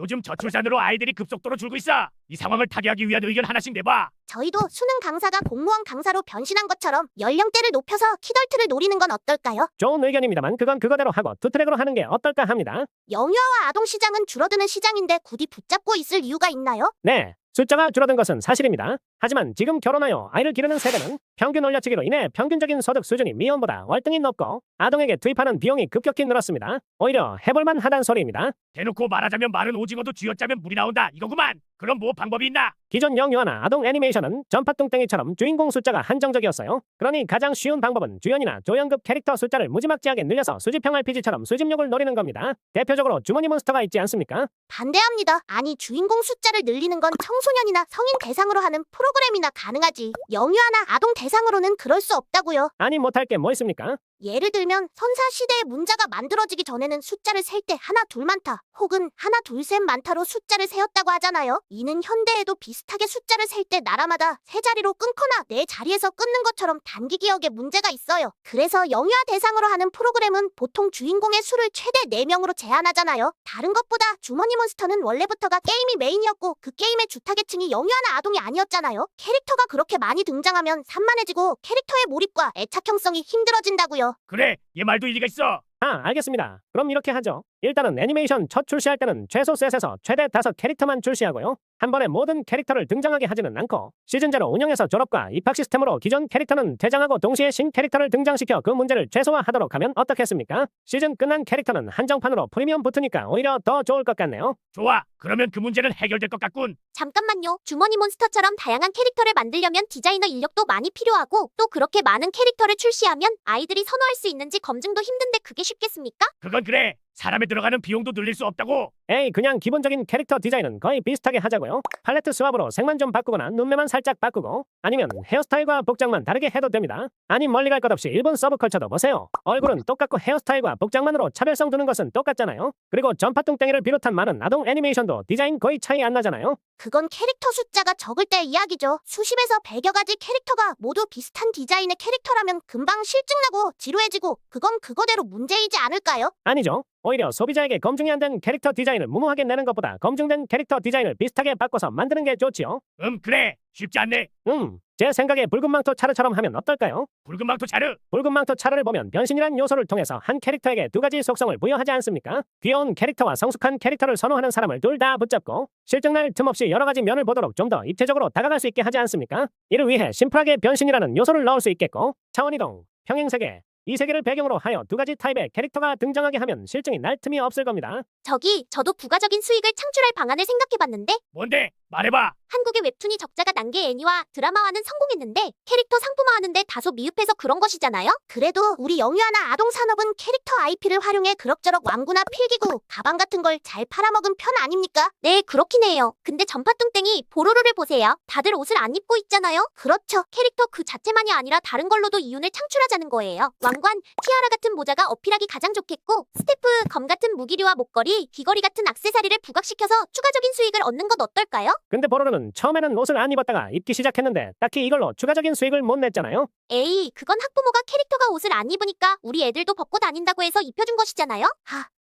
요즘 저출산으로 아이들이 급속도로 줄고 있어. 이 상황을 타개하기 위한 의견 하나씩 내봐. 저희도 수능 강사가 공무원 강사로 변신한 것처럼 연령대를 높여서 키덜트를 노리는 건 어떨까요? 좋은 의견입니다만 그건 그거대로 하고 투트랙으로 하는 게 어떨까 합니다. 영유아와 아동 시장은 줄어드는 시장인데 굳이 붙잡고 있을 이유가 있나요? 네, 숫자가 줄어든 것은 사실입니다. 하지만 지금 결혼하여 아이를 기르는 세대는 평균 올려치기로 인해 평균적인 소득 수준이 미혼보다 월등히 높고 아동에게 투입하는 비용이 급격히 늘었습니다. 오히려 해볼만 하단 소리입니다. 대놓고 말하자면 마른 오징어도 쥐어짜면 물이 나온다 이거구만. 그럼 뭐 방법이 있나? 기존 영유아나 아동 애니메이션은 전파뚱땡이처럼 주인공 숫자가 한정적이었어요. 그러니 가장 쉬운 방법은 주연이나 조연급 캐릭터 숫자를 무지막지하게 늘려서 수집형 RPG처럼 수집욕을 노리는 겁니다. 대표적으로 주머니 몬스터가 있지 않습니까? 반대합니다. 아니 주인공 숫자를 늘리는 건 청소년이나 성인 대상으로 하는 프로그램이나 가능하지. 영유아나 아동 대상으로는 그럴 수 없다고요. 아니 못할 게 뭐 있습니까? 예를 들면 선사시대의 문자가 만들어지기 전에는 숫자를 셀 때 하나 둘 많다 혹은 하나 둘 셋 많다로 숫자를 세었다고 하잖아요. 이는 현대에도 비슷하게 숫자를 셀 때 나라마다 세 자리로 끊거나 네 자리에서 끊는 것처럼 단기 기억에 문제가 있어요. 그래서 영유아 대상으로 하는 프로그램은 보통 주인공의 수를 최대 4명으로 제한하잖아요. 다른 것보다 주머니 몬스터는 원래부터가 게임이 메인이었고 그 게임의 주타겟층이 영유아나 아동이 아니었잖아요. 캐릭터가 그렇게 많이 등장하면 산만해지고 캐릭터의 몰입과 애착형성이 힘들어진다고요. 그래, 얘 말도 일리가 있어. 알겠습니다. 그럼 이렇게 하죠. 일단은 애니메이션 첫 출시할 때는 최소 셋에서 최대 5캐릭터만 출시하고요. 한 번에 모든 캐릭터를 등장하게 하지는 않고 시즌제로 운영해서 졸업과 입학 시스템으로 기존 캐릭터는 퇴장하고 동시에 신 캐릭터를 등장시켜 그 문제를 최소화하도록 하면 어떻겠습니까? 시즌 끝난 캐릭터는 한정판으로 프리미엄 붙으니까 오히려 더 좋을 것 같네요. 좋아, 그러면 그 문제는 해결될 것 같군. 잠깐만요. 주머니 몬스터처럼 다양한 캐릭터를 만들려면 디자이너 인력도 많이 필요하고 또 그렇게 많은 캐릭터를 출시하면 아이들이 선호할 수 있는지 검증도 힘든데 그게 쉽겠습니까? 그건 그래. 사람에 들어가는 비용도 늘릴 수 없다고. 에이 그냥 기본적인 캐릭터 디자인은 거의 비슷하게 하자고요. 팔레트 스왑으로 색만 좀 바꾸거나 눈매만 살짝 바꾸고 아니면 헤어스타일과 복장만 다르게 해도 됩니다. 아니 멀리 갈 것 없이 일본 서브컬처도 보세요. 얼굴은 똑같고 헤어스타일과 복장만으로 차별성 두는 것은 똑같잖아요. 그리고 전파뚱땡이를 비롯한 많은 아동 애니메이션도 디자인 거의 차이 안 나잖아요. 그건 캐릭터 숫자가 적을 때 이야기죠. 수십에서 100여 가지 캐릭터가 모두 비슷한 디자인의 캐릭터라면 금방 실증나고 지루해지고 그건 그거대로 문제이지 않을까요? 아니죠. 오히려 소비자에게 검증이 안 된 캐릭터 디자인을 무모하게 내는 것보다 검증된 캐릭터 디자인을 비슷하게 바꿔서 만드는 게 좋지요. 그래. 쉽지 않네. 제 생각에 붉은망토 차르처럼 하면 어떨까요? 붉은망토 차르. 붉은망토 차르를 보면 변신이란 요소를 통해서 한 캐릭터에게 두 가지 속성을 부여하지 않습니까? 귀여운 캐릭터와 성숙한 캐릭터를 선호하는 사람을 둘 다 붙잡고 실증날 틈 없이 여러 가지 면을 보도록 좀 더 입체적으로 다가갈 수 있게 하지 않습니까? 이를 위해 심플하게 변신이라는 요소를 넣을 수 있겠고 차원이동, 평행세계, 이 세계를 배경으로 하여 두 가지 타입의 캐릭터가 등장하게 하면 실증이 날 틈이 없을 겁니다. 저도 부가적인 수익을 창출할 방안을 생각해봤는데 뭔데? 말해봐. 한국의 웹툰이 적자가 난 게 애니와 드라마화는 성공했는데 캐릭터 상품화하는데 다소 미흡해서 그런 것이잖아요. 그래도 우리 영유아나 아동 산업은 캐릭터 IP를 활용해 그럭저럭 왕구나 필기구, 가방 같은 걸 잘 팔아먹은 편 아닙니까? 네, 그렇긴 해요. 근데 전파뚱땡이 보로로를 보세요. 다들 옷을 안 입고 있잖아요. 그렇죠. 캐릭터 그 자체만이 아니라 다른 걸로도 이윤을 창출하자는 거예요. 왕관, 티아라 같은 모자가 어필하기 가장 좋겠고 스태프, 검 같은 무기류와 목걸이, 귀걸이 같은 액세서리를 부각시켜서 추가적인 수익을 얻는 것 어떨까요? 근데 보로로는 처음에는 옷을 안 입었다가 입기 시작했는데 딱히 이걸로 추가적인 수익을 못 냈잖아요. 에이, 그건 학부모가 캐릭터가 옷을 안 입으니까 우리 애들도 벗고 다닌다고 해서 입혀준 것이잖아요?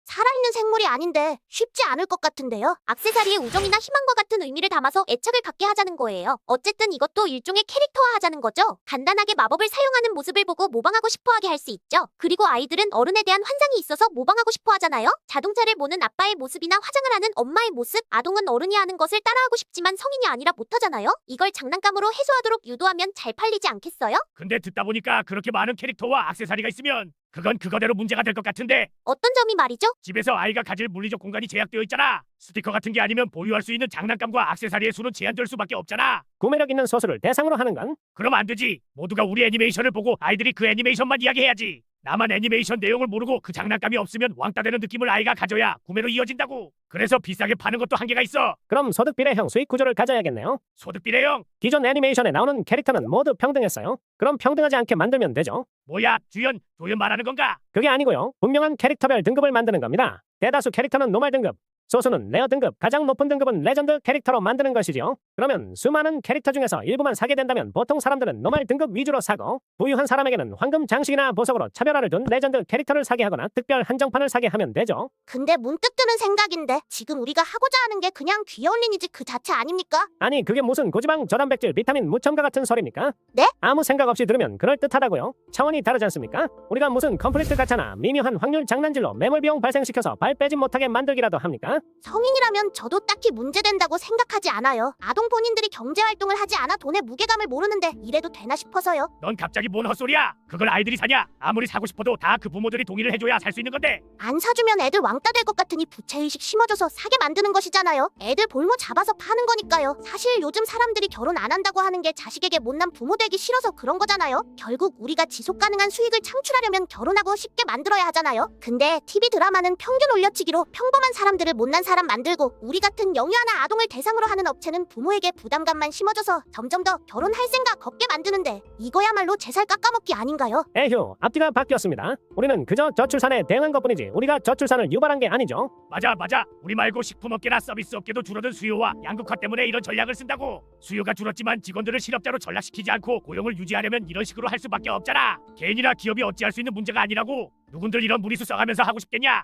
살아있는 생물이 아닌데 쉽지 않을 것 같은데요. 액세서리에 우정이나 희망과 같은 의미를 담아서 애착을 갖게 하자는 거예요. 어쨌든 이것도 일종의 캐릭터화 하자는 거죠. 간단하게 마법을 사용하는 모습을 보고 모방하고 싶어하게 할 수 있죠. 그리고 아이들은 어른에 대한 환상이 있어서 모방하고 싶어 하잖아요. 자동차를 모는 아빠의 모습이나 화장을 하는 엄마의 모습, 아동은 어른이 하는 것을 따라하고 싶지만 성인이 아니라 못하잖아요. 이걸 장난감으로 해소하도록 유도하면 잘 팔리지 않겠어요? 근데 듣다 보니까 그렇게 많은 캐릭터와 액세서리가 있으면 그건 그거대로 문제가 될 것 같은데. 어떤 점이 말이죠? 집에서 아이가 가질 물리적 공간이 제약되어 있잖아. 스티커 같은 게 아니면 보유할 수 있는 장난감과 액세서리의 수는 제한될 수밖에 없잖아. 구매력 있는 소수를 대상으로 하는 건 그럼 안 되지. 모두가 우리 애니메이션을 보고 아이들이 그 애니메이션만 이야기해야지. 나만 애니메이션 내용을 모르고 그 장난감이 없으면 왕따 되는 느낌을 아이가 가져야 구매로 이어진다고. 그래서 비싸게 파는 것도 한계가 있어. 그럼 소득 비례형 수익 구조를 가져야겠네요. 소득 비례형? 기존 애니메이션에 나오는 캐릭터는 모두 평등했어요. 그럼 평등하지 않게 만들면 되죠. 뭐야, 주연, 조연 말하는 건가? 그게 아니고요. 분명한 캐릭터별 등급을 만드는 겁니다. 대다수 캐릭터는 노말 등급, 소수는 레어 등급, 가장 높은 등급은 레전드 캐릭터로 만드는 것이지요. 그러면 수많은 캐릭터 중에서 일부만 사게 된다면 보통 사람들은 노말 등급 위주로 사고 부유한 사람에게는 황금 장식이나 보석으로 차별화를 둔 레전드 캐릭터를 사게 하거나 특별 한정판을 사게 하면 되죠. 근데 문득 드는 생각인데 지금 우리가 하고자 하는 게 그냥 귀여운 리니지 그 자체 아닙니까? 아니 그게 무슨 고지방 저단백질 비타민 무첨가 같은 소리입니까? 네? 아무 생각 없이 들으면 그럴듯하다고요. 차원이 다르지 않습니까? 우리가 무슨 컴플리트 가차나 미묘한 확률 장난질로 매몰 비용 발생시켜서 발 빼지 못하게 만들기라도 합니까? 성인이라면 저도 딱히 문제된다고 생각하지 않아요. 아동 본인들이 경제활동을 하지 않아 돈의 무게감을 모르는데 이래도 되나 싶어서요. 넌 갑자기 뭔 헛소리야? 그걸 아이들이 사냐? 아무리 사고 싶어도 다 그 부모들이 동의를 해줘야 살 수 있는 건데. 안 사주면 애들 왕따 될 것 같으니 부채의식 심어줘서 사게 만드는 것이잖아요. 애들 볼모 잡아서 파는 거니까요. 사실 요즘 사람들이 결혼 안 한다고 하는 게 자식에게 못난 부모 되기 싫어서 그런 거잖아요. 결국 우리가 지속 가능한 수익을 창출하려면 결혼하고 쉽게 만들어야 하잖아요. 근데 TV 드라마는 평균 올려치기로 평범한 사람들을 못난 사람 만들고 우리 같은 영유아나 아동을 대상으로 하는 업체는 부모에게 부담감만 심어줘서 점점 더 결혼할 생각 없게 만드는데 이거야말로 제 살 깎아먹기 아닌가요? 에휴 앞뒤가 바뀌었습니다. 우리는 그저 저출산에 대응한 것뿐이지 우리가 저출산을 유발한 게 아니죠. 맞아. 우리 말고 식품업계나 서비스업계도 줄어든 수요와 양극화 때문에 이런 전략을 쓴다고. 수요가 줄었지만 직원들을 실업자로 전락시키지 않고 고용을 유지하려면 이런 식으로 할 수밖에 없잖아. 개인이나 기업이 어찌할 수 있는 문제가 아니라고. 누군들 이런 무리수 써가면서 하고 싶겠냐?